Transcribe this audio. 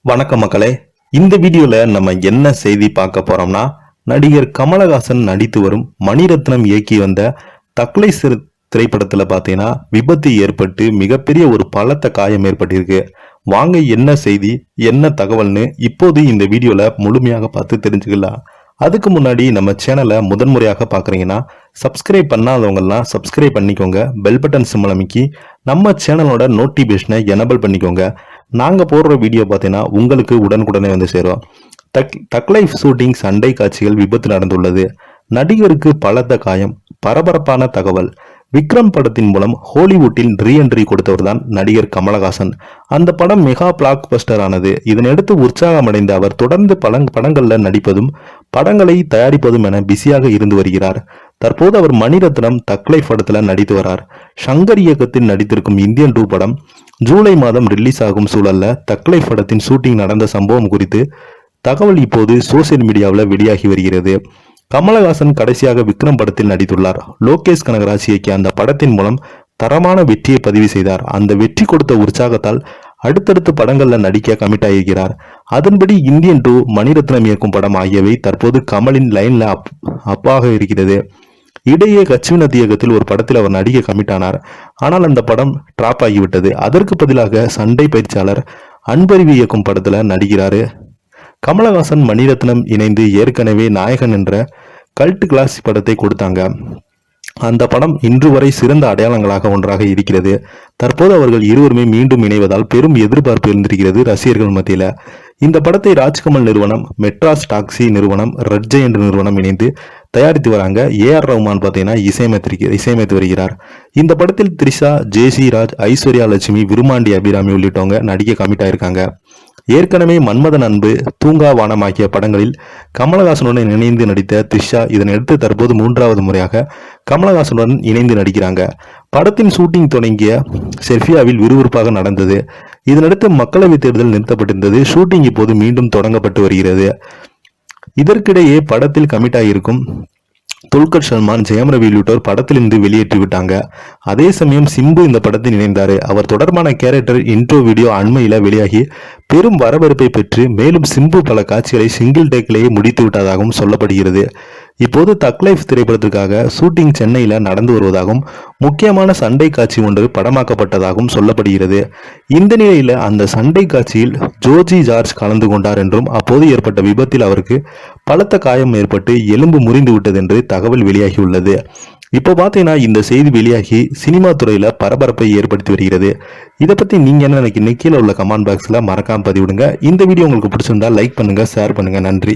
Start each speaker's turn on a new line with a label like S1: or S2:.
S1: வணக்கம் மக்களே. இந்த வீடியோல நம்ம என்ன செய்தி பார்க்க போறோம்னா, நடிகர் கமலஹாசன் நடித்து வரும் மணிரத்னம் இயக்கி வந்த தக்லை திரைப்படத்துல பாத்தீங்கன்னா விபத்து ஏற்பட்டு மிகப்பெரிய ஒரு பலத்த காயம் ஏற்பட்டிருக்கு. வாங்க என்ன செய்தி என்ன தகவல்னு இப்போது இந்த வீடியோல முழுமையாக பார்த்து தெரிஞ்சுக்கலாம். அதுக்கு முன்னாடி நம்ம சேனலை முதன்முறையாக பார்க்குறீங்கன்னா சப்ஸ்கிரைப் பண்ணாதவங்கலாம் சப்ஸ்கிரைப் பண்ணிக்கோங்க. பெல் பட்டன் சிம்பல் அமைக்கி நம்ம சேனலோட நோட்டிஃபிகேஷனை எனபிள் பண்ணிக்கோங்க. நாங்கள் போடுற வீடியோ பார்த்தீங்கன்னா உங்களுக்கு உடனுக்குடனே வந்து சேரும். தக்லை ஷூட்டிங் சண்டை காட்சிகள் விபத்து நடந்துள்ளது. நடிகருக்கு பலத்த காயம். பரபரப்பான தகவல். விக்ரம் படத்தின் மூலம் ஹாலிவுட்டில் ரீஎன்ட்ரி கொடுத்தவர் தான் நடிகர் கமலஹாசன். அந்த படம் மெகா பிளாக் பஸ்டர் ஆனது. இதனையடுத்து உற்சாகமடைந்த அவர் தொடர்ந்து பல படங்கள்ல நடிப்பதும் படங்களை தயாரிப்பதும் என பிஸியாக இருந்து வருகிறார். தற்போது அவர் மணிரத்னம் தக்லை படத்துல நடித்து வரார். ஷங்கர் இயக்கத்தில் நடித்திருக்கும் இந்தியன் 2 படம் ஜூலை மாதம் ரிலீஸ் ஆகும் சூழல்ல தக்லை படத்தின் ஷூட்டிங் நடந்த சம்பவம் குறித்து தகவல் இப்போது சோசியல் மீடியாவில் வெளியாகி வருகிறது. கமலஹாசன் கடைசியாக விக்ரம் படத்தில் நடித்துள்ளார். லோகேஷ் கனகராஜ் இயக்கிய அந்த படத்தின் மூலம் தரமான வெற்றியை பதிவு செய்தார். அந்த வெற்றி கொடுத்த உற்சாகத்தால் அடுத்தடுத்து படங்கள்ல நடிக்க கமிட் ஆகியிருக்கிறார். அதன்படி இந்தியன் 2 மணிரத்னம் இயக்கும் படம் ஆகியவை தற்போது கமலின் லைன்ல அப்பாக இருக்கிறது. இடையே கட்சிவினத் இயக்கத்தில் ஒரு படத்தில் அவர் நடிக்க கமிட் ஆனார். ஆனால் அந்த படம் டிராப் ஆகிவிட்டது. அதற்கு பதிலாக சண்டை பயிற்சியாளர் அன்பறிவு இயக்கும் படத்துல நடிக்கிறாரு. கமலஹாசன் மணிரத்னம் இணைந்து ஏற்கனவே நாயகன் என்ற கல்ட் கிளாஸ் படத்தை கொடுத்தாங்க. அந்த படம் இன்று வரை சிறந்த அடையாளங்களாக ஒன்றாக இருக்கிறது. தற்போது அவர்கள் இருவருமே மீண்டும் இணைவதால் பெரும் எதிர்பார்ப்பு இருந்திருக்கிறது ரசிகர்கள் மத்தியில. இந்த படத்தை ராஜ்கமல் நிறுவனம், மெட்ராஸ் டாக்ஸி நிறுவனம், ரெட் ஜெயண்ட் நிறுவனம் இணைந்து தயாரித்து வராங்க. ஏஆர் ரஹ்மான் பார்த்தீங்கன்னா இசையமைத்து வருகிறார். இந்த படத்தில் த்ரிஷா, ஜேசி ராஜ், ஐஸ்வர்யா லட்சுமி, விருமாண்டி அபிராமி உள்ளிட்டவங்க நடிக்க கமிட் ஆயிருக்காங்க. ஏற்கனவே மன்மதன் அன்பு, தூங்கா வானம் ஆகிய படங்களில் கமலஹாசனுடன் இணைந்து நடித்த த்ரிஷா இதனையடுத்து தற்போது 3வது முறையாக கமலஹாசனுடன் இணைந்து நடிக்கிறாங்க. படத்தின் ஷூட்டிங் தொடங்கிய செர்பியாவில் விறுவிறுப்பாக நடந்தது. இதனடுத்து மக்களவைத் தேர்தல் நிறுத்தப்பட்டிருந்தது. ஷூட்டிங் இப்போது மீண்டும் தொடங்கப்பட்டு வருகிறது. இதற்கிடையே படத்தில் கமிட் ஆகியிருக்கும் துல்கர் சல்மான், ஜெயம் ரவி உள்ளிட்டோர் படத்திலிருந்து வெளியேற்றி விட்டாங்க. அதே சமயம் சிம்பு இந்த படத்தில் இணைந்தார். அவர் தொடர்பான கேரக்டர் இன்ட்ரோ வீடியோ அண்மையில வெளியாகி பெரும் வரவேற்பை பெற்று மேலும் சிம்பு பல காட்சிகளை சிங்கிள் டேக்கிலேயே முடித்து விட்டதாகவும் சொல்லப்படுகிறது. இப்போது தக்லைஃப் திரைப்படத்திற்காக ஷூட்டிங் சென்னையில நடந்து வருவதாகவும் முக்கியமான சண்டை காட்சி ஒன்று படமாக்கப்பட்டதாகவும் சொல்லப்படுகிறது. இந்த நிலையில அந்த சண்டை காட்சியில் ஜோஜி ஜார்ஜ் கலந்து கொண்டார் என்றும் அப்போது ஏற்பட்ட விபத்தில் அவருக்கு பலத்த காயம் ஏற்பட்டு எலும்பு முறிந்து விட்டது என்று தகவல் வெளியாகியுள்ளது. இப்போ பார்த்தீங்கன்னா இந்த செய்தி வெளியாகி சினிமா துறையில பரபரப்பை ஏற்படுத்தி வருகிறது. இதை பத்தி நீங்க என்ன நினைக்கிறீங்க? கீழே உள்ள கமெண்ட் பாக்ஸ்ல மறக்காம பதிவிடுங்க. இந்த வீடியோ உங்களுக்கு பிடிச்சிருந்தா லைக் பண்ணுங்க, ஷேர் பண்ணுங்க. நன்றி.